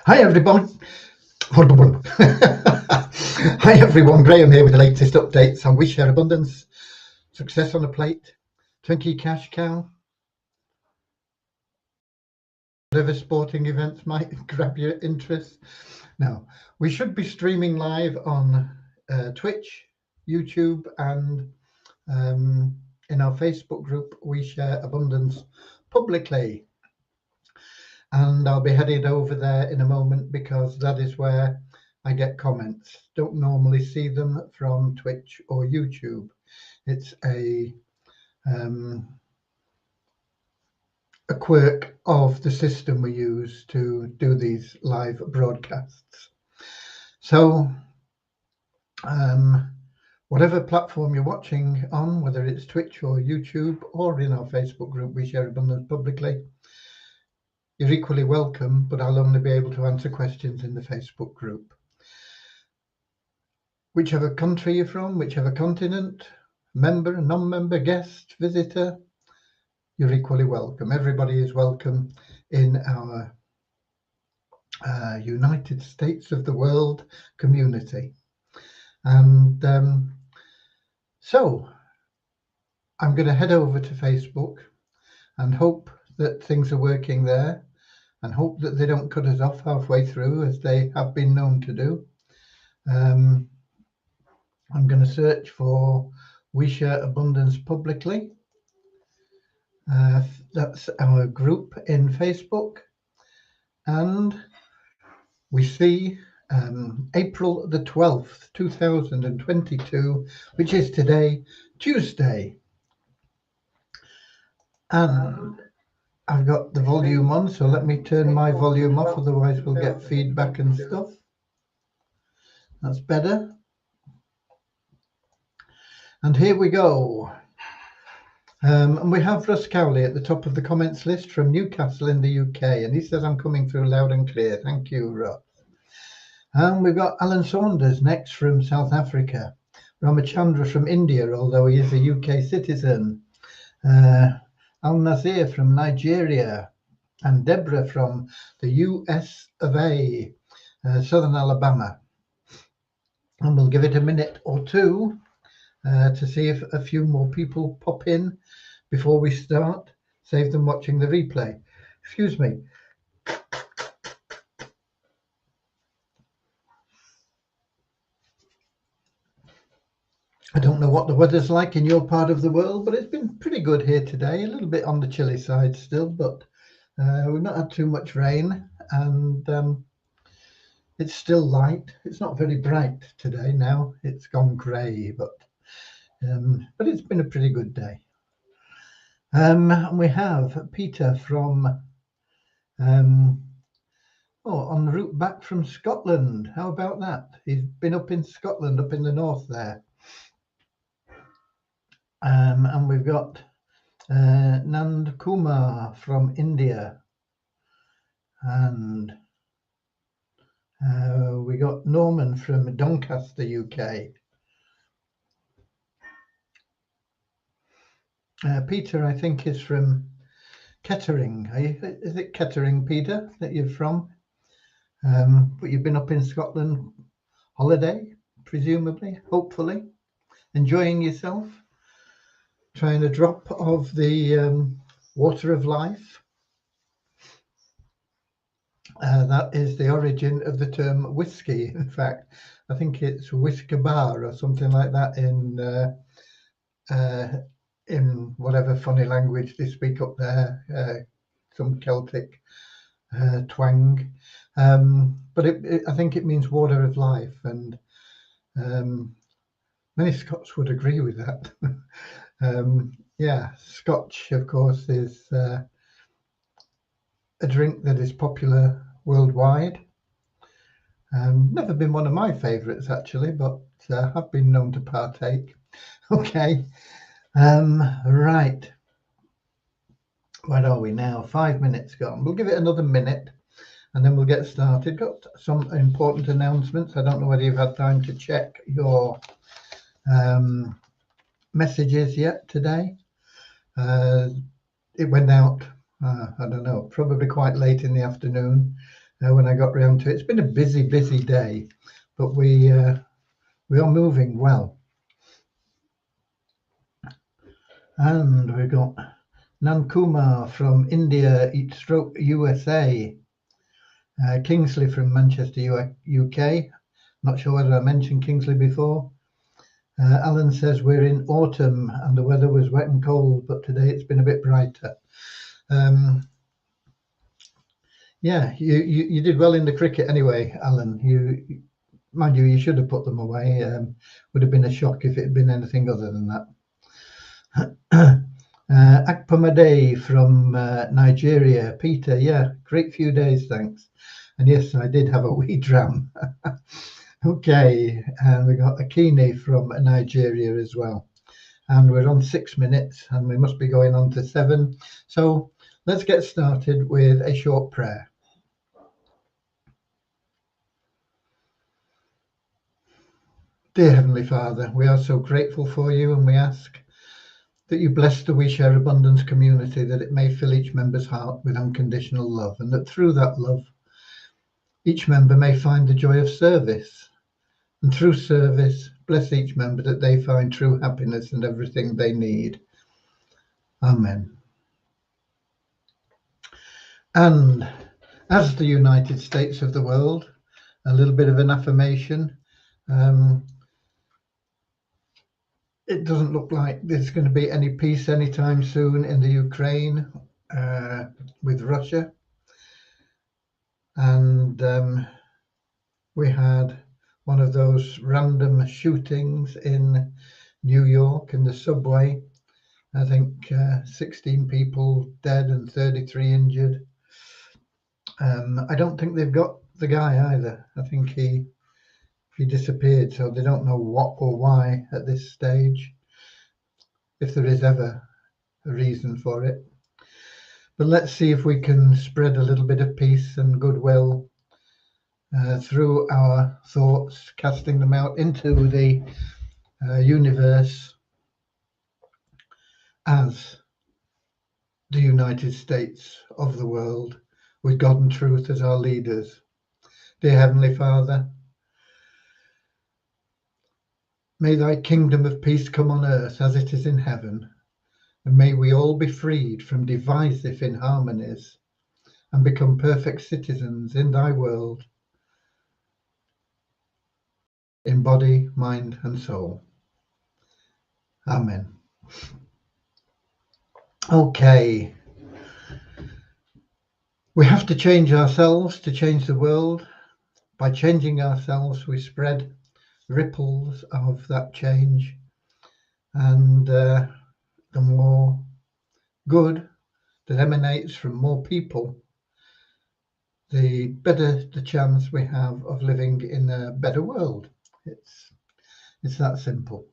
Hi everyone. Hi everyone, Graham here with the latest updates on We Share Abundance, Success on a Plate, Twinkie Cash Cow, whatever sporting events might grab your interest. Now, we should be streaming live on Twitch, YouTube, and in our Facebook group, We Share Abundance publicly. And I'll be headed over there in a moment because that is where I get comments. Don't normally see them from Twitch or YouTube. It's a quirk of the system we use to do these live broadcasts. So whatever platform you're watching on, whether it's Twitch or YouTube or in our Facebook group, We Share Abundance publicly, you're equally welcome, but I'll only be able to answer questions in the Facebook group. Whichever country you're from, whichever continent, member, non-member, guest, visitor, you're equally welcome. Everybody is welcome in our United States of the world community. And so I'm going to head over to Facebook and hope that things are working there and hope that they don't cut us off halfway through as they have been known to do. I'm going to search for We Share Abundance publicly. That's our group in Facebook. And we see April the 12th, 2022, which is today, Tuesday. And I've got the volume on, so let me turn my volume off, otherwise we'll get feedback and stuff. That's better. And here we go. And we have Russ Cowley at the top of the comments list from Newcastle in the UK, and he says I'm coming through loud and clear. Thank you, Russ. And we've got Alan Saunders next from South Africa, Ramachandra from India, although he is a UK citizen, Al Nazir from Nigeria, and Deborah from the US of A, Southern Alabama. And we'll give it a minute or two to see if a few more people pop in before we start. Save them watching the replay. Excuse me. I don't know what the weather's like in your part of the world, but it's been pretty good here today. A little bit on the chilly side still, but we've not had too much rain, and it's still light. It's not very bright today now. It's gone grey, but it's been a pretty good day. And we have Peter from on the route back from Scotland. How about that? He's been up in Scotland, up in the north there. And we've got Nand Kumar from India, and we got Norman from Doncaster, UK. Peter, I think, is from Kettering. Is it Kettering, Peter, that you're from? But you've been up in Scotland holiday, presumably, hopefully, enjoying yourself, trying a drop of the water of life. That is the origin of the term whiskey. In fact, I think it's whiskabar or something like that in whatever funny language they speak up there, some Celtic twang. But I think it means water of life, and many Scots would agree with that. Yeah, Scotch, of course, is a drink that is popular worldwide. Never been one of my favourites, actually, but have been known to partake. Okay, right. Where are we now? 5 minutes gone. We'll give it another minute and then we'll get started. Got some important announcements. I don't know whether you've had time to check your messages yet today. It went out, I don't know, probably quite late in the afternoon. when I got round to it. It's been a busy day, but we are moving well. And we've got Nankumar from India, USA. Kingsley from Manchester, UK. Not sure whether I mentioned Kingsley before. Alan says we're in autumn and the weather was wet and cold, but today it's been a bit brighter. Yeah, you did well in the cricket anyway, Alan. Mind you, you should have put them away. Would have been a shock if it had been anything other than that. Akpamade from Nigeria. Peter, yeah, great few days, thanks. And yes, I did have a wee dram. Okay, and we got Akini from Nigeria as well. And we're on 6 minutes and we must be going on to 7. So let's get started with a short prayer. Dear Heavenly Father, we are so grateful for you, and we ask that you bless the We Share Abundance community, that it may fill each member's heart with unconditional love, and that through that love, each member may find the joy of service. And through service, bless each member that they find true happiness and everything they need. Amen. And as the United States of the world, a little bit of an affirmation. It doesn't look like there's going to be any peace anytime soon in the Ukraine with Russia. And we had one of those random shootings in New York in the subway. I think 16 people dead and 33 injured. I don't think they've got the guy either. I think he disappeared, so they don't know what or why at this stage, if there is ever a reason for it. But let's see if we can spread a little bit of peace and goodwill through our thoughts, casting them out into the universe as the United States of the world, with God and truth as our leaders. Dear Heavenly Father, may thy kingdom of peace come on earth as it is in heaven, and may we all be freed from divisive inharmonies and become perfect citizens in thy world, in body, mind, and soul. Amen. Okay. We have to change ourselves to change the world. By changing ourselves, we spread ripples of that change, and the more good that emanates from more people, the better the chance we have of living in a better world. It's that simple.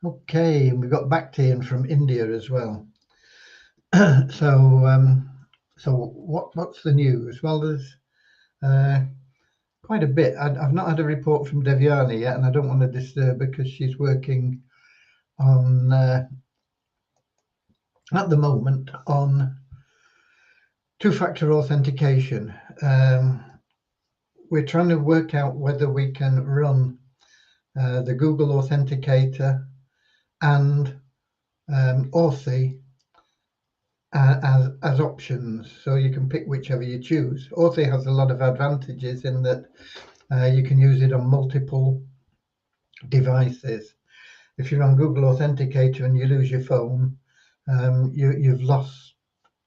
Okay, and we've got Bhakti from India as well. So what's the news? Well, there's quite a bit. I've not had a report from Devyani yet, and I don't want to disturb her because she's working on at the moment on two-factor authentication. We're trying to work out whether we can run the Google Authenticator and Authy as options, so you can pick whichever you choose. Authy has a lot of advantages in that you can use it on multiple devices. If you're on Google Authenticator and you lose your phone, you've lost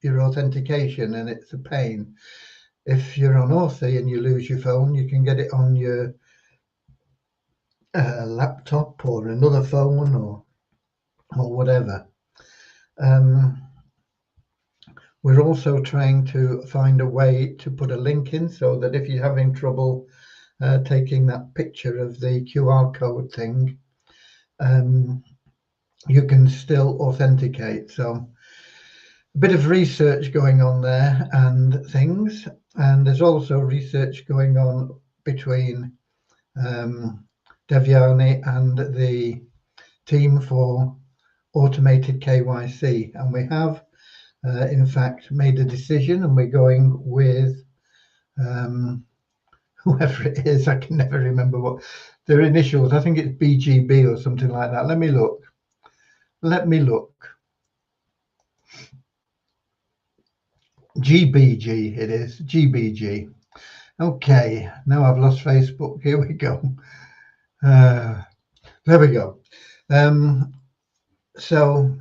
your authentication and it's a pain. If you're on Authy and you lose your phone, you can get it on your laptop or another phone or whatever. We're also trying to find a way to put a link in so that if you're having trouble taking that picture of the QR code thing, you can still authenticate. So a bit of research going on there and things. And there's also research going on between Devyani and the team for automated KYC. And we have in fact, made a decision, and we're going with whoever it is. I can never remember what their initials. I think it's BGB or something like that. Let me look. GBG it is. GBG. Okay, now I've lost Facebook. Here we go. There we go. So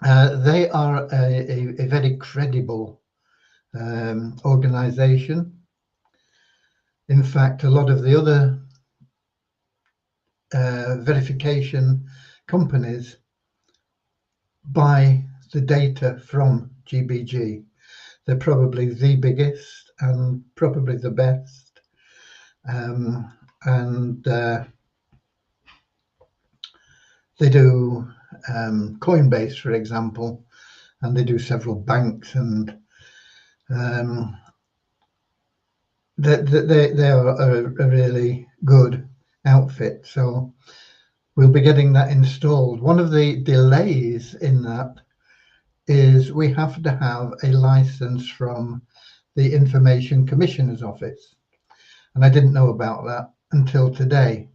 they are a very credible organization. In fact, a lot of the other verification companies buy the data from GBG. They're probably the biggest and probably the best. They do Coinbase, for example, and they do several banks, and they are a really good outfit. So we'll be getting that installed. One of the delays in that is we have to have a license from the Information Commissioner's Office. And I didn't know about that until today.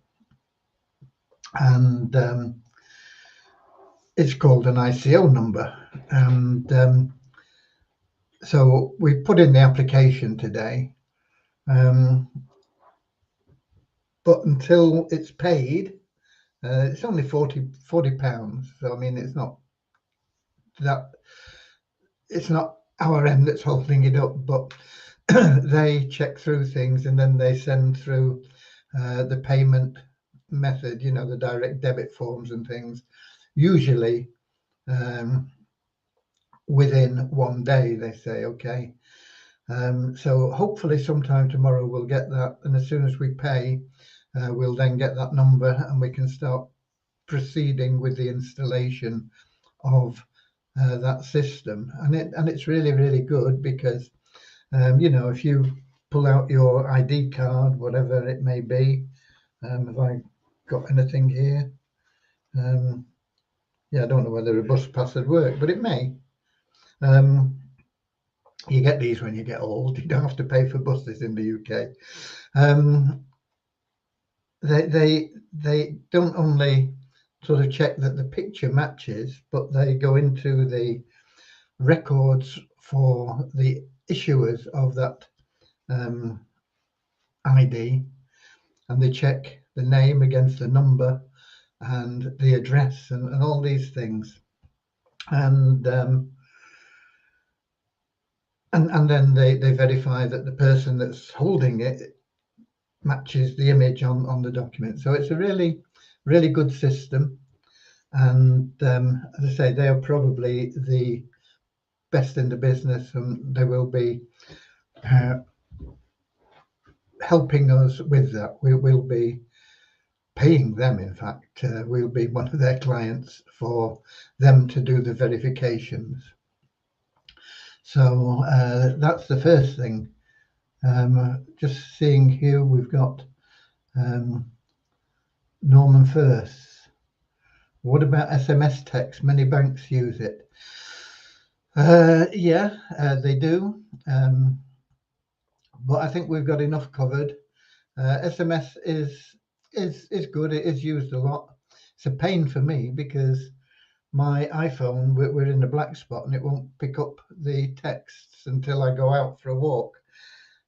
And it's called an ICO number. And so we put in the application today. But until it's paid, it's only 40 pounds. So, I mean, it's not our end that's holding it up, but they check through things and then they send through the payment method, you know, the direct debit forms and things, usually within 1 day. They say, okay. So hopefully sometime tomorrow we'll get that, and as soon as we pay, we'll then get that number and we can start proceeding with the installation of that system. And it's really, really good because you know, if you pull out your ID card, whatever it may be, have I got anything here? Yeah, I don't know whether a bus pass would work, but it may. You get these when you get old. You don't have to pay for buses in the UK. They don't only sort of check that the picture matches, but they go into the records for the issuers of that ID, and they check the name against the number and the address and all these things. And then they verify that the person that's holding it matches the image on the document. So it's a really, really good system. And as I say, they are probably the best in the business, and they will be helping us with that. We will be paying them. In fact, we'll be one of their clients for them to do the verifications. So that's the first thing. Just seeing here, we've got Norman First. What about SMS text? Many banks use it. Yeah, they do. But I think we've got enough covered. SMS is good. It is used a lot. It's a pain for me because my iPhone, we're in the black spot and it won't pick up the texts until I go out for a walk.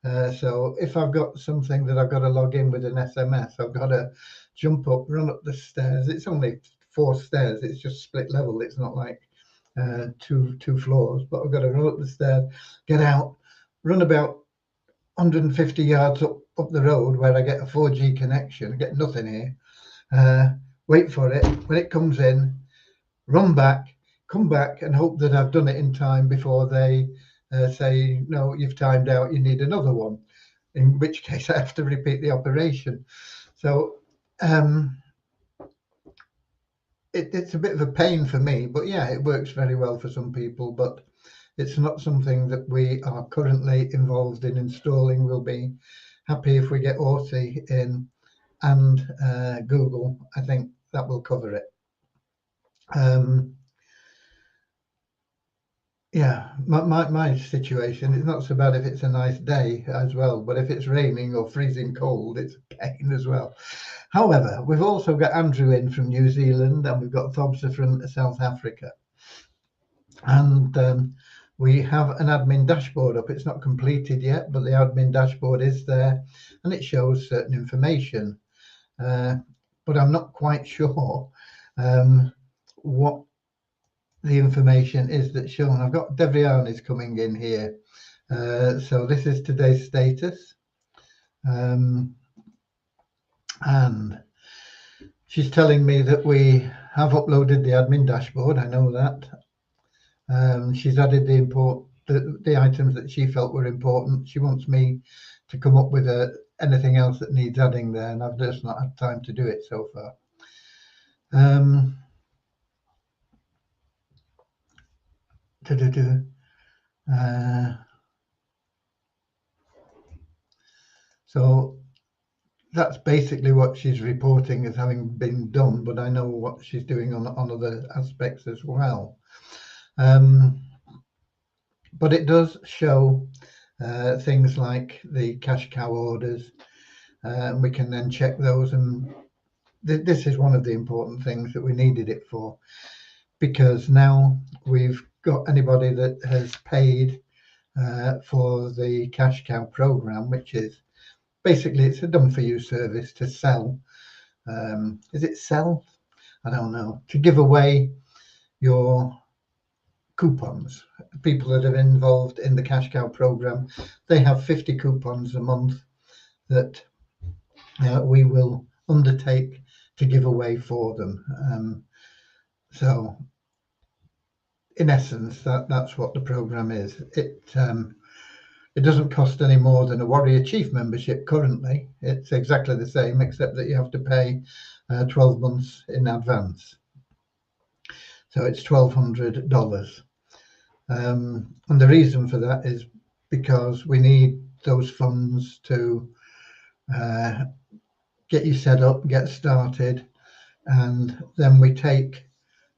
So if I've got something that I've got to log in with an SMS, I've got to jump up, run up the stairs. It's only 4 stairs. It's just split level. It's not like two floors, but I've got to run up the stairs, get out, run about 150 yards up the road where I get a 4G connection. I get nothing here. Wait for it. When it comes in, run back, come back and hope that I've done it in time before they say, no, you've timed out, you need another one, in which case I have to repeat the operation. So it's a bit of a pain for me, but yeah, it works very well for some people, but it's not something that we are currently involved in installing. We'll be happy if we get Authy in and Google. I think that will cover it. yeah, my situation is not so bad if it's a nice day as well, but if it's raining or freezing cold, it's a pain as well. However, we've also got Andrew in from New Zealand, and we've got Thobsa from South Africa. And we have an admin dashboard up. It's not completed yet, but the admin dashboard is there, and it shows certain information. But I'm not quite sure what the information is that's shown. I've got Devriani's coming in here. So this is today's status. And she's telling me that we have uploaded the admin dashboard. I know that. She's added the items that she felt were important. She wants me to come up with anything else that needs adding there, and I've just not had time to do it so far. So that's basically what she's reporting as having been done, but I know what she's doing on other aspects as well. But it does show things like the cash cow orders, and we can then check those. And this is one of the important things that we needed it for, because now we've got anybody that has paid for the cash cow program, which is basically it's a done for you service to sell. Is it sell? I don't know. To give away your coupons. People that are involved in the cash cow program, they have 50 coupons a month that we will undertake to give away for them. So in essence, that's what the program is. It doesn't cost any more than a Warrior Chief membership currently. It's exactly the same, except that you have to pay 12 months in advance. So it's $1,200. And the reason for that is because we need those funds to get you set up, get started, and then we take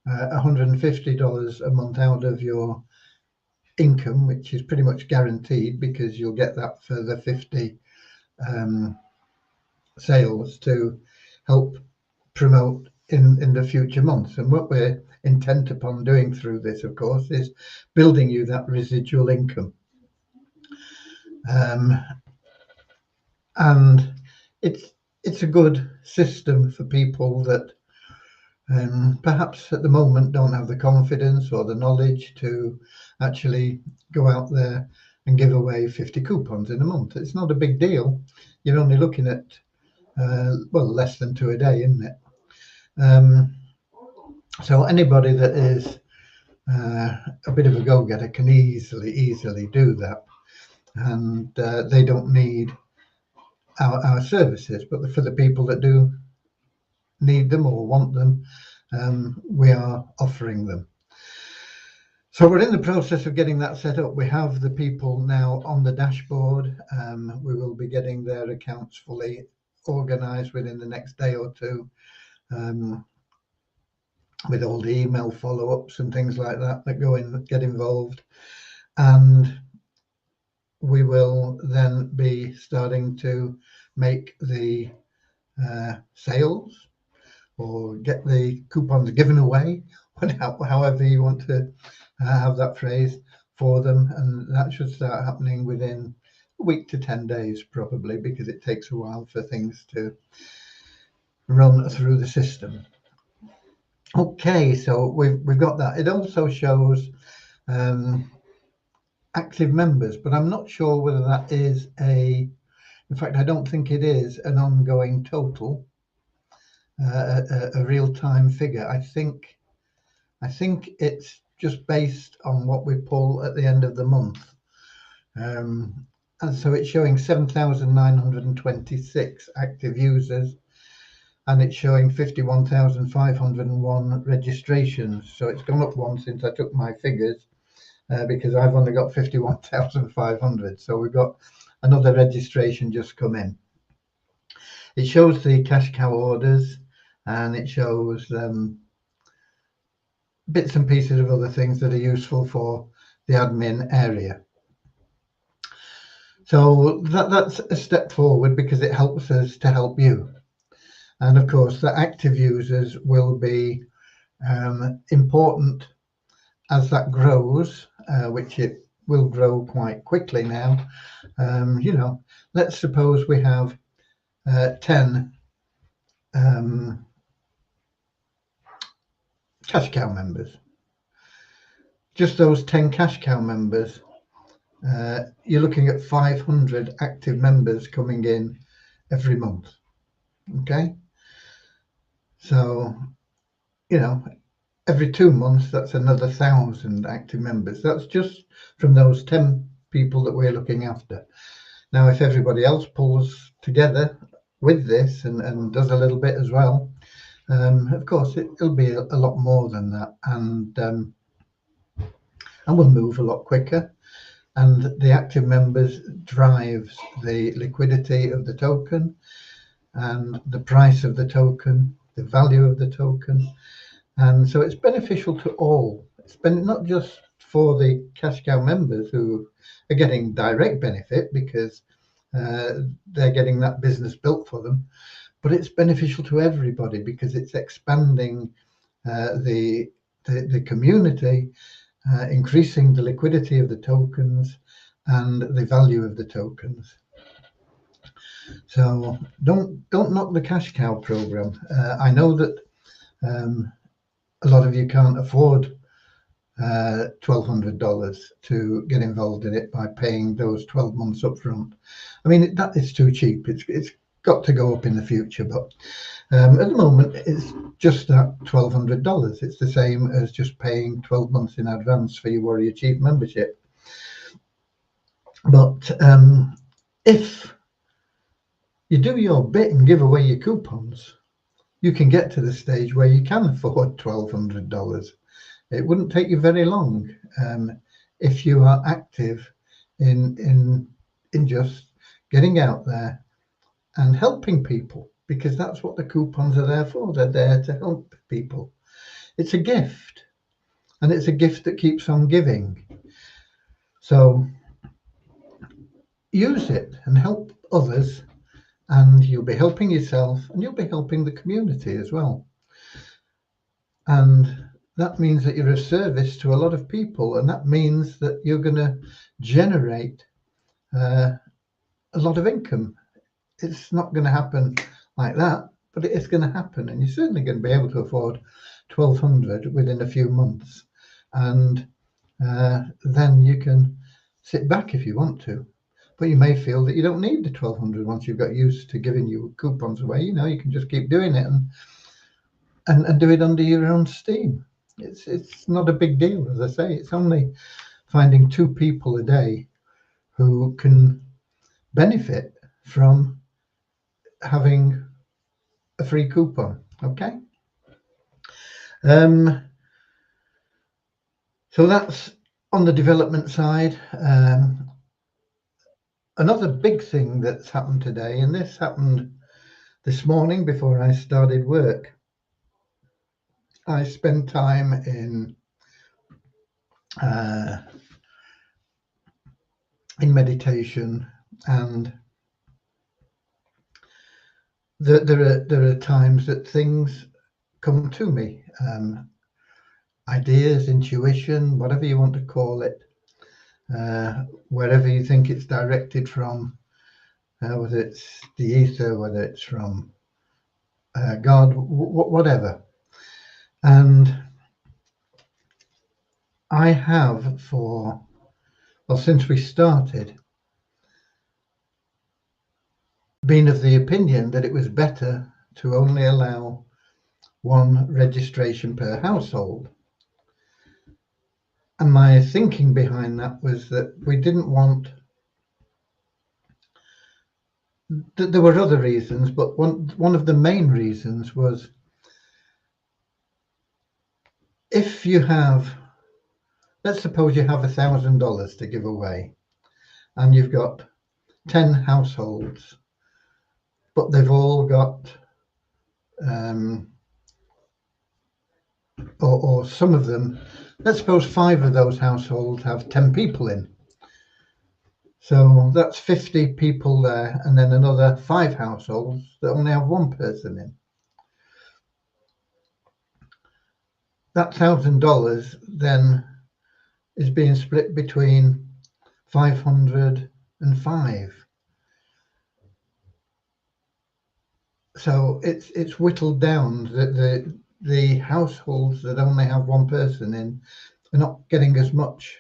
$150 a month out of your income, which is pretty much guaranteed because you'll get that for the 50 sales to help promote in the future months. And what we're intent upon doing through this, of course, is building you that residual income. And it's a good system for people that perhaps at the moment don't have the confidence or the knowledge to actually go out there and give away 50 coupons in a month. It's not a big deal. You're only looking at less than 2 a day, isn't it? So anybody that is a bit of a go-getter can easily do that, and they don't need our services. But for the people that do need them or want them, we are offering them. So we're in the process of getting that set up. We have the people now on the dashboard. We will be getting their accounts fully organized within the next day or two, with all the email follow-ups and things like that get involved. And we will then be starting to make the sales or get the coupons given away, however you want to have that phrase, for them. And that should start happening within a week to 10 days probably, because it takes a while for things to run through the system. Okay, so we've got that. It also shows active members, but I'm not sure whether that is in fact, I don't think it is an ongoing total, a real-time figure. I think it's just based on what we pull at the end of the month. And so it's showing 7,926 active users, and it's showing 51,501 registrations. So it's gone up one since I took my figures, because I've only got 51,500. So we've got another registration just come in. It shows the cash cow orders, and it shows bits and pieces of other things that are useful for the admin area. So that's a step forward because it helps us to help you. And of course, the active users will be important as that grows, which it will grow quite quickly now. You know, let's suppose we have 10 cash cow members. Just those 10 cash cow members, you're looking at 500 active members coming in every month. Okay, so you know, every 2 months that's another 1,000 active members. That's just from those 10 people that we're looking after. Now, if everybody else pulls together with this and does a little bit as well, of course it'll be a lot more than that, and we'll move a lot quicker. And the active members drives the liquidity of the token and the price of the token, the value of the token. And so it's beneficial to all. It's been not just for the cash cow members who are getting direct benefit because they're getting that business built for them, but it's beneficial to everybody because it's expanding the community, increasing the liquidity of the tokens and the value of the tokens. So don't knock the cash cow program. I know that a lot of you can't afford $1,200 to get involved in it by paying those 12 months up front. I mean, that is too cheap. It's got to go up in the future, but at the moment it's just that $1,200. It's the same as just paying 12 months in advance for your Warrior Chief membership. But if you do your bit and give away your coupons, you can get to the stage where you can afford $1,200. It wouldn't take you very long if you are active in just getting out there and helping people, because that's what the coupons are there for. They're there to help people. It's a gift, and it's a gift that keeps on giving. So use it and help others, and you'll be helping yourself and you'll be helping the community as well. And that means that you're of service to a lot of people, and that means that you're going to generate a lot of income. It's not going to happen like that, but it is going to happen, and you're certainly going to be able to afford $1,200 within a few months, and then you can sit back if you want to. But you may feel that you don't need the $1,200 once you've got used to giving your coupons away. You know, you can just keep doing it and do it under your own steam. It's not a big deal, as I say. It's only finding 2 people a day who can benefit from having a free coupon. Okay. So that's on the development side. Another big thing that's happened today, and this happened this morning before I started work. I spent time in meditation, and there are times that things come to me, ideas, intuition, whatever you want to call it, wherever you think it's directed from, whether it's the ether, whether it's from God, whatever. And I have since we started, been of the opinion that it was better to only allow 1 registration per household. And my thinking behind that was that we didn't want, there were other reasons, but one of the main reasons was, if you have, let's suppose you have $1,000 to give away, and you've got 10 households, but they've all got, or some of them Let's suppose 5 of those households have 10 people in. So that's 50 people there, and then another 5 households that only have 1 person in. That $1,000 then is being split between 505. So it's whittled down that the households that only have 1 person in are not getting as much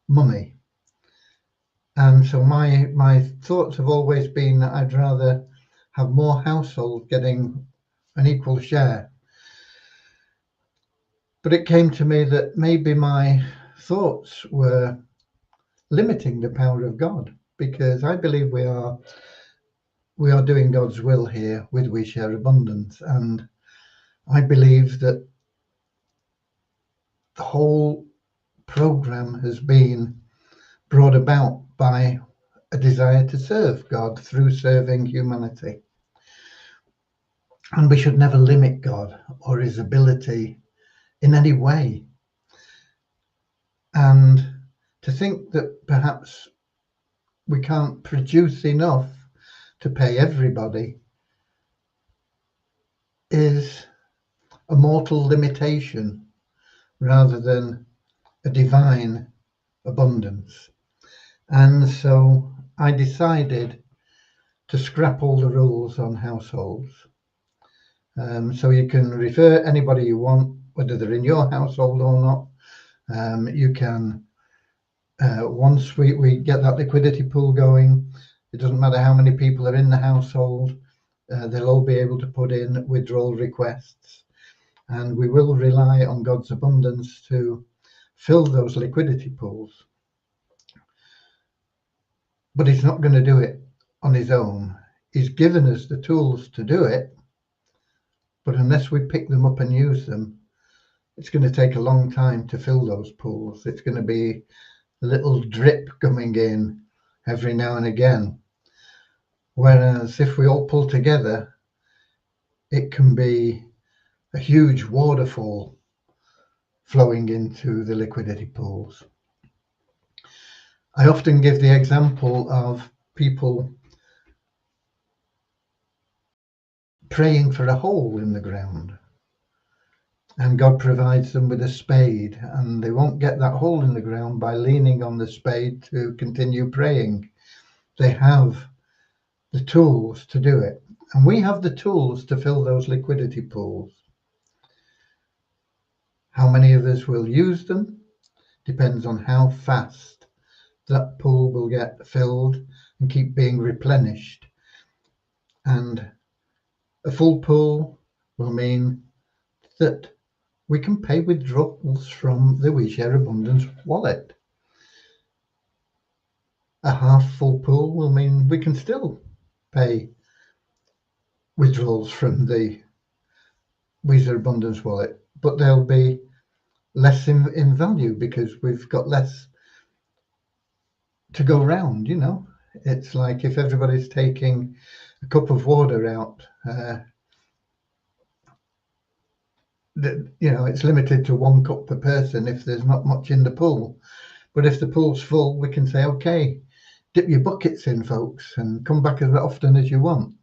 money. And so my thoughts have always been that I'd rather have more households getting an equal share. But it came to me that maybe my thoughts were limiting the power of God, because I believe we are doing God's will here with We Share Abundance. And I believe that the whole program has been brought about by a desire to serve God through serving humanity. And we should never limit God or his ability in any way. And to think that perhaps we can't produce enough to pay everybody is a mortal limitation rather than a divine abundance. And so I decided to scrap all the rules on households. So you can refer anybody you want, whether they're in your household or not. You can, once we get that liquidity pool going, it doesn't matter how many people are in the household, they'll all be able to put in withdrawal requests. And we will rely on God's abundance to fill those liquidity pools. But he's not going to do it on his own. He's given us the tools to do it, but unless we pick them up and use them, it's going to take a long time to fill those pools. It's going to be a little drip coming in every now and again. Whereas if we all pull together, it can be a huge waterfall flowing into the liquidity pools. I often give the example of people praying for a hole in the ground, and God provides them with a spade, and they won't get that hole in the ground by leaning on the spade to continue praying. They have the tools to do it, and we have the tools to fill those liquidity pools. How many of us will use them depends on how fast that pool will get filled and keep being replenished. And a full pool will mean that we can pay withdrawals from the We Share Abundance wallet. A half full pool will mean we can still pay withdrawals from the We Share Abundance wallet, but they'll be less in value because we've got less to go around. You know, it's like if everybody's taking a cup of water out, it's limited to 1 cup per person if there's not much in the pool. But if the pool's full, we can say, okay, dip your buckets in, folks, and come back as often as you want.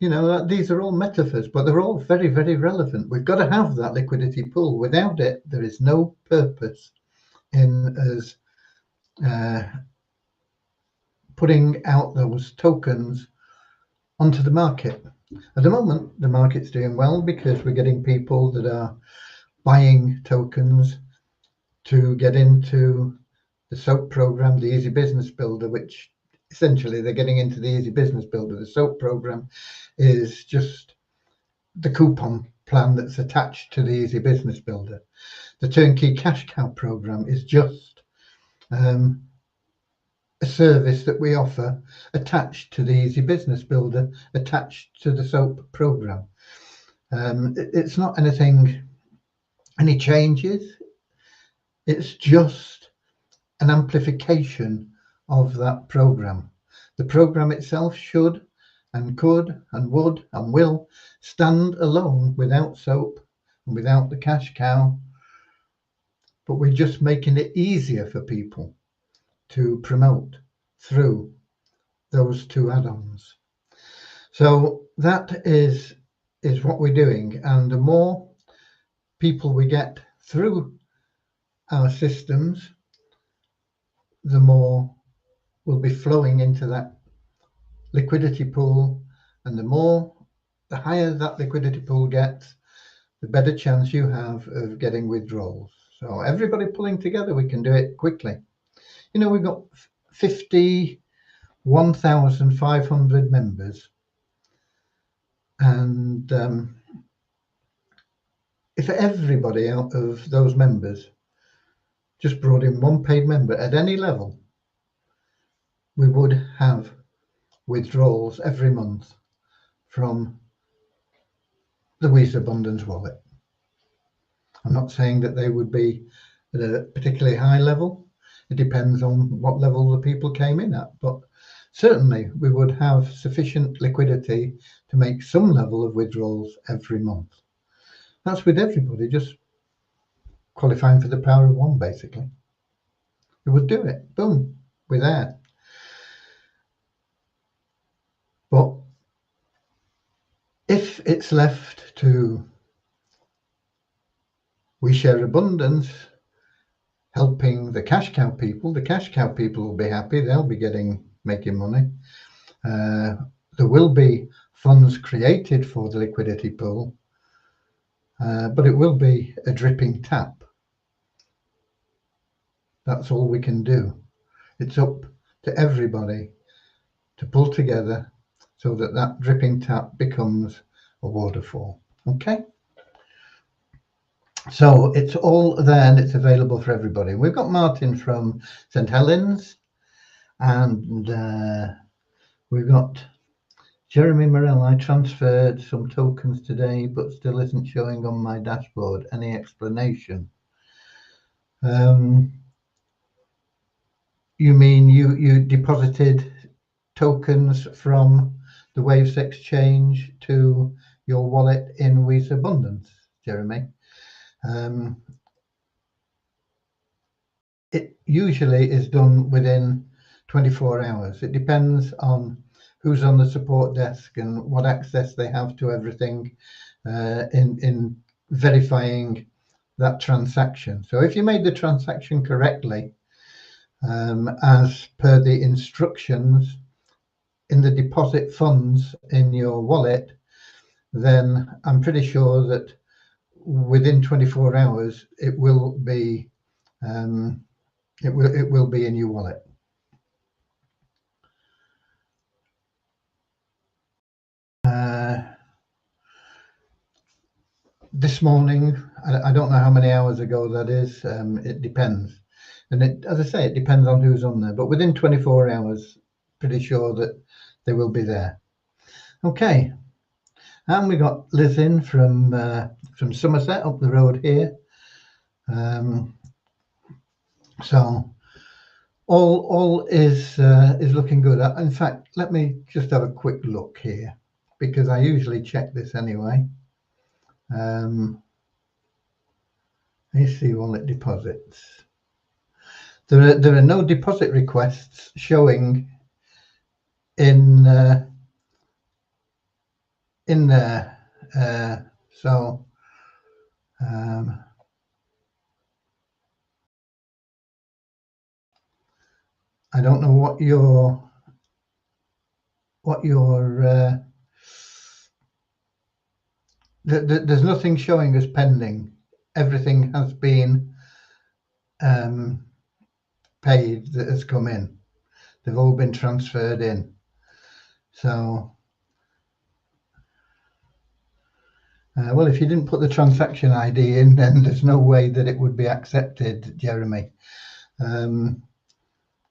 These are all metaphors, but they're all very, very relevant. We've got to have that liquidity pool. Without it, there is no purpose in us putting out those tokens onto the market. At the moment, the market's doing well because we're getting people that are buying tokens to get into the SOAP program, the Easy Business Builder, which essentially they're getting into the Easy Business Builder. The SOAP program is just the coupon plan that's attached to the Easy Business Builder. The Turnkey Cash Cow program is just a service that we offer attached to the Easy Business Builder, attached to the SOAP program. It's not any changes. It's just an amplification of that program. The program itself should and could and would and will stand alone without SOAP and without the cash cow. but we're just making it easier for people to promote through those two add-ons. So that is what we're doing, and the more people we get through our systems, the more will be flowing into that liquidity pool, and the higher that liquidity pool gets, the better chance you have of getting withdrawals. So everybody pulling together, we can do it quickly. You know, we've got 51,500 members, and if everybody out of those members just brought in one paid member at any level, we would have withdrawals every month from the Weez Abundance wallet. I'm not saying that they would be at a particularly high level. It depends on what level the people came in at, but certainly we would have sufficient liquidity to make some level of withdrawals every month. That's with everybody just qualifying for the power of one, basically. It would do it. Boom, we're there. But if it's left to We Share Abundance helping the cash cow people will be happy. They'll be making money. There will be funds created for the liquidity pool, but it will be a dripping tap. That's all we can do. It's up to everybody to pull together so that that dripping tap becomes a waterfall. Okay? So it's all there and it's available for everybody. We've got Martin from St. Helens, and we've got Jeremy Morell. I transferred some tokens today, but still isn't showing on my dashboard. Any explanation? You mean you deposited tokens from the Waves exchange to your wallet in Weez Abundance, Jeremy? It usually is done within 24 hours. It depends on who's on the support desk and what access they have to everything in verifying that transaction. So if you made the transaction correctly, as per the instructions in the deposit funds in your wallet, then I'm pretty sure that within 24 hours it will be in your wallet. This morning, I don't know how many hours ago that is. It depends, and as I say, it depends on who's on there. But within 24 hours, pretty sure that they will be there. Okay, and we got Liz in from Somerset up the road here. So all is looking good. In fact, let me just have a quick look here, because I usually check this anyway. AC wallet deposits. There are no deposit requests showing in there. So I don't know what your there's nothing showing as pending. Everything has been paid that has come in. They've all been transferred in. So well, if you didn't put the transaction ID in, then there's no way that it would be accepted, Jeremy.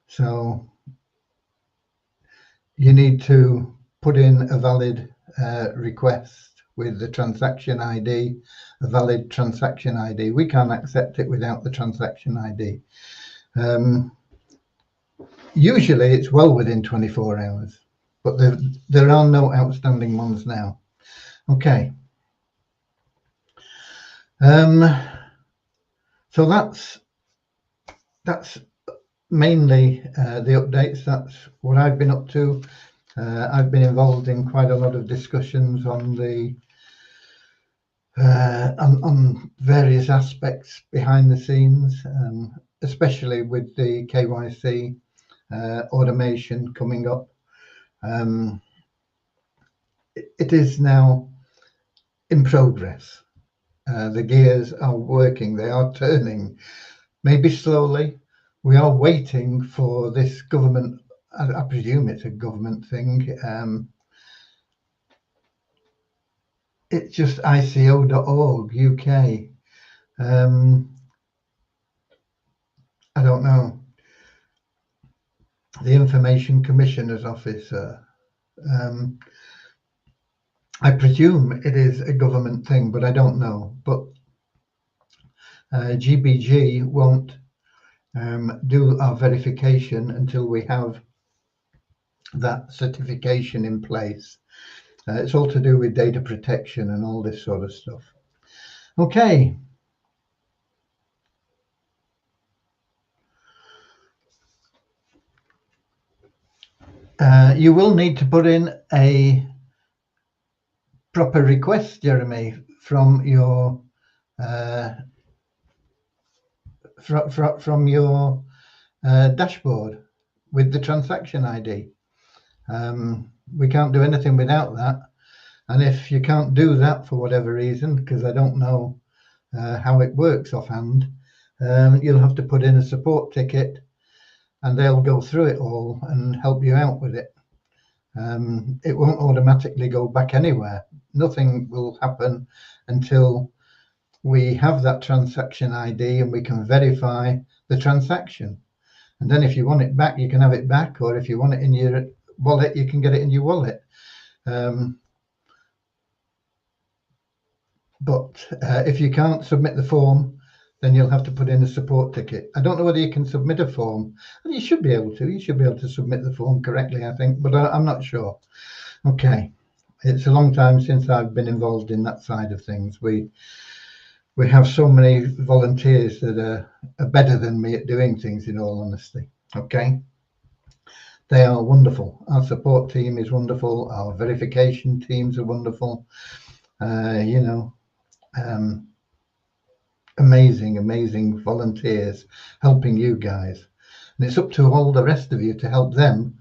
So you need to put in a valid request with the transaction ID, a valid transaction ID. We can't accept it without the transaction ID. Usually it's well within 24 hours, but there are no outstanding ones now. Okay. So that's that's mainly the updates. That's what I've been up to. I've been involved in quite a lot of discussions on the on various aspects behind the scenes, especially with the KYC automation coming up. It is now in progress. The gears are working, they are turning, maybe slowly. We are waiting for this government, I presume it's a government thing. It's just ICO.org UK. I don't know. The Information Commissioner's Office. I presume it is a government thing, but I don't know. But GBG won't do our verification until we have that certification in place. It's all to do with data protection and all this sort of stuff. Okay. You will need to put in a proper request, Jeremy, from your from your dashboard with the transaction ID. We can't do anything without that. And if you can't do that for whatever reason, because I don't know how it works offhand, you'll have to put in a support ticket and they'll go through it all and help you out with it. It won't automatically go back anywhere. Nothing will happen until we have that transaction ID and we can verify the transaction. And then if you want it back, you can have it back, or if you want it in your wallet, you can get it in your wallet. But if you can't submit the form, then you'll have to put in a support ticket. I don't know whether you can submit a form. You should be able to. You should be able to submit the form correctly, I think, but I'm not sure. Okay. It's a long time since I've been involved in that side of things. We have so many volunteers that are better than me at doing things, in all honesty. Okay. They are wonderful. Our support team is wonderful. Our verification teams are wonderful. Amazing volunteers helping you guys. And it's up to all the rest of you to help them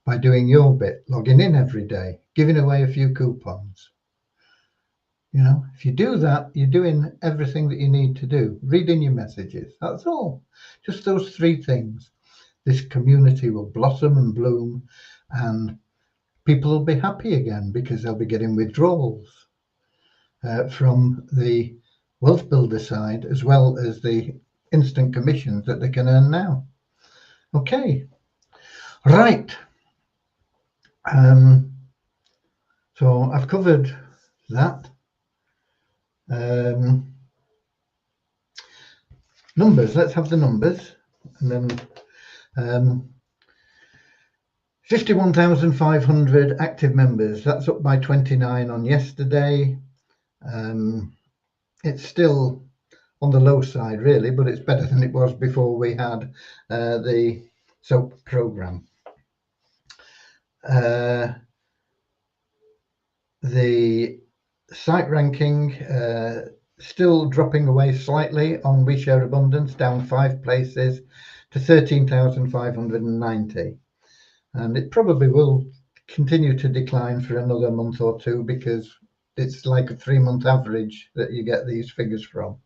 by doing your bit, logging in every day, giving away a few coupons. If you do that, you're doing everything that you need to do. Reading your messages, that's all. Just those three things. This community will blossom and bloom, and people will be happy again because they'll be getting withdrawals from the Wealth Builder side, as well as the instant commissions that they can earn now. Okay, right. So I've covered that. Numbers, let's have the numbers. And then 51,500 active members. That's up by 29 on yesterday. It's still on the low side, really, but it's better than it was before we had the SOAP program. The site ranking still dropping away slightly on We Share Abundance, down 5 places to 13,590. And it probably will continue to decline for another month or two because it's like a 3-month average that you get these figures from.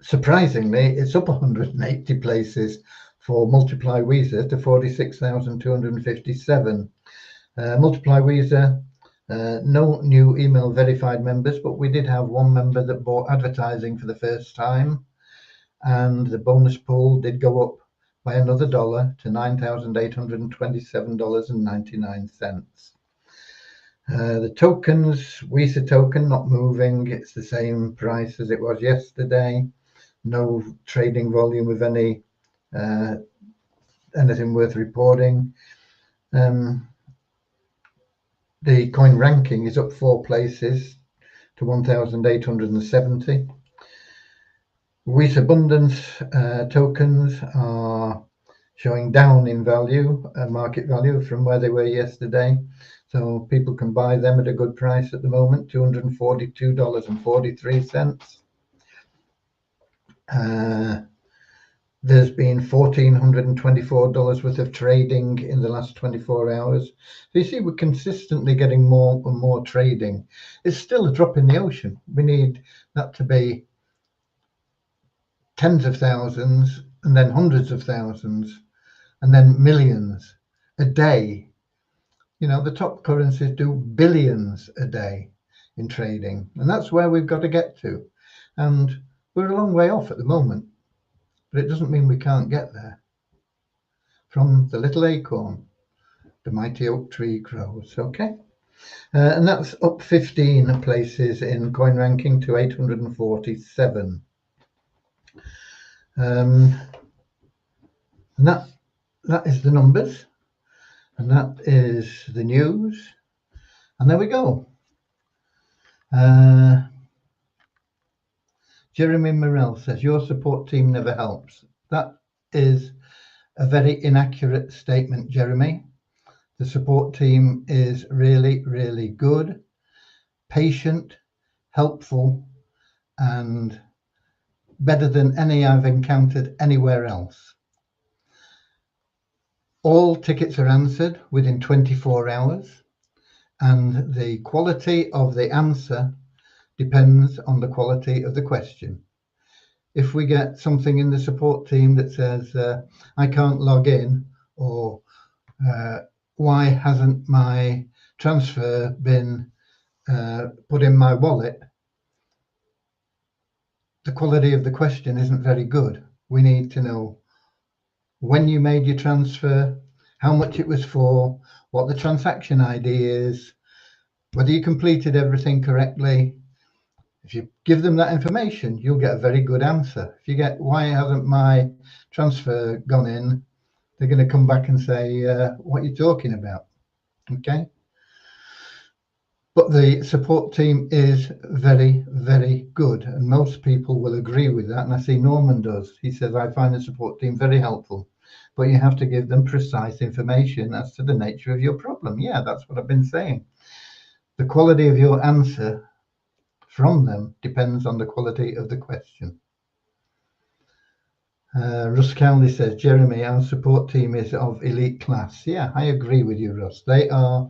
Surprisingly, it's up 180 places for Multiply Weezer to 46,257. Multiply Weezer, no new email verified members, but we did have one member that bought advertising for the first time, and the bonus pool did go up by another $1 to $9,827.99. The tokens, Weezer token not moving. It's the same price as it was yesterday. No trading volume of anything worth reporting. The coin ranking is up 4 places to 1,870. Wheat Abundance tokens are showing down in value, market value from where they were yesterday. So people can buy them at a good price at the moment, $242.43. There's been $1,424 worth of trading in the last 24 hours. So you see, we're consistently getting more and more trading. It's still a drop in the ocean. We need that to be tens of thousands, and then hundreds of thousands, and then millions a day. You know, the top currencies do billions a day in trading, and that's where we've got to get to. And we're a long way off at the moment, but it doesn't mean we can't get there. From the little acorn, the mighty oak tree grows. Okay, and that's up 15 places in coin ranking to 847. And that is the numbers, and that is the news, and there we go. Jeremy Morell says your support team never helps. That is a very inaccurate statement, Jeremy. The support team is really, really good, patient, helpful, and better than any I've encountered anywhere else. All tickets are answered within 24 hours, and the quality of the answer depends on the quality of the question. If we get something in the support team that says, I can't log in, or why hasn't my transfer been put in my wallet, the quality of the question isn't very good. We need to know when you made your transfer, how much it was for, what the transaction ID is, whether you completed everything correctly. If you give them that information, you'll get a very good answer. If you get, why hasn't my transfer gone in, they're going to come back and say, what are you talking about? Okay. But the support team is very, very good. And most people will agree with that. And I see Norman does. He says, I find the support team very helpful, but you have to give them precise information as to the nature of your problem. Yeah, that's what I've been saying. The quality of your answer from them depends on the quality of the question. Russ Cowley says, Jeremy, our support team is of elite class. Yeah, I agree with you, Russ. They are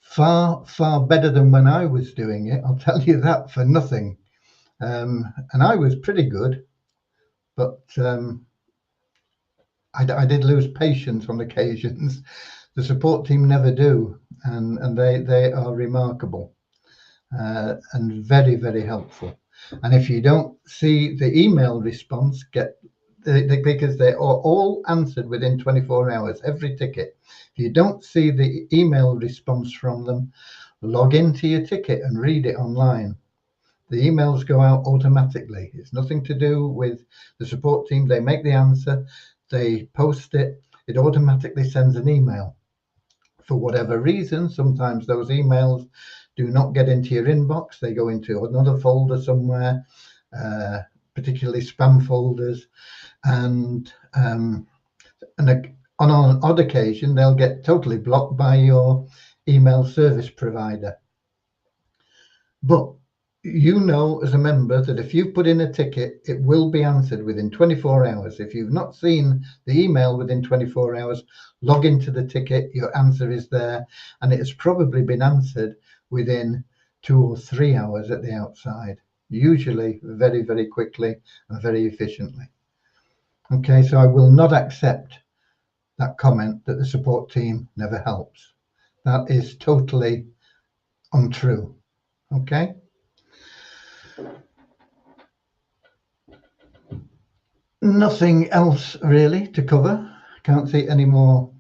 far, far better than when I was doing it. I'll tell you that for nothing. And I was pretty good, but I did lose patience on occasions. The support team never do, and they are remarkable and very, very helpful. And if you don't see the email response, because they are all answered within 24 hours, every ticket. If you don't see the email response from them, log into your ticket and read it online. The emails go out automatically. It's nothing to do with the support team. They make the answer, they post it, it automatically sends an email. For whatever reason, sometimes those emails do not get into your inbox. They go into another folder somewhere, particularly spam folders. And on an odd occasion, they'll get totally blocked by your email service provider. But you know as a member that if you put in a ticket, it will be answered within 24 hours. If you've not seen the email within 24 hours, log into the ticket, your answer is there, and it has probably been answered within 2 or 3 hours at the outside, usually very, very quickly and very efficiently. Okay, so I will not accept that comment that the support team never helps. That is totally untrue. Okay. Nothing else really to cover. Can't see any more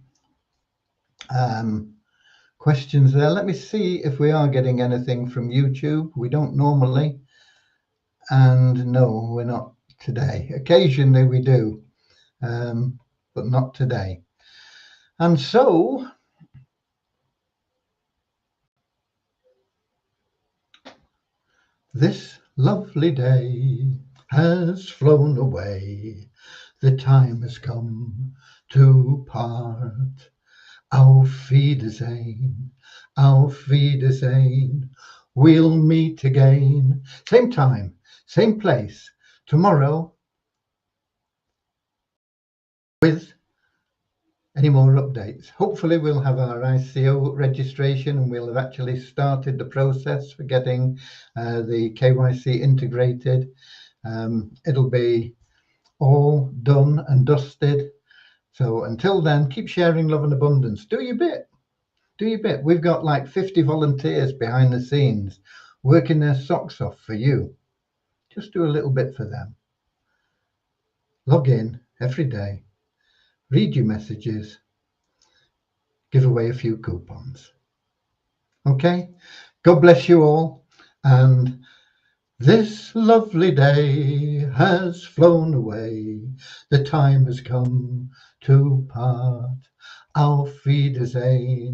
questions there. Let me see if we are getting anything from YouTube. We don't normally. And no, we're not today. Occasionally we do, but not today. And so this lovely day has flown away. The time has come to part. Auf Wiedersehen, auf Wiedersehen. We'll meet again. Same time, same place, tomorrow with any more updates. Hopefully we'll have our ICO registration and we'll have actually started the process for getting the KYC integrated. It'll be all done and dusted. So until then, keep sharing love and abundance. Do your bit. Do your bit. We've got like 50 volunteers behind the scenes working their socks off for you. Just do a little bit for them. Log in every day, read your messages, give away a few coupons. Okay? God bless you all. And this lovely day has flown away. The time has come to part. Auf Wiedersehen.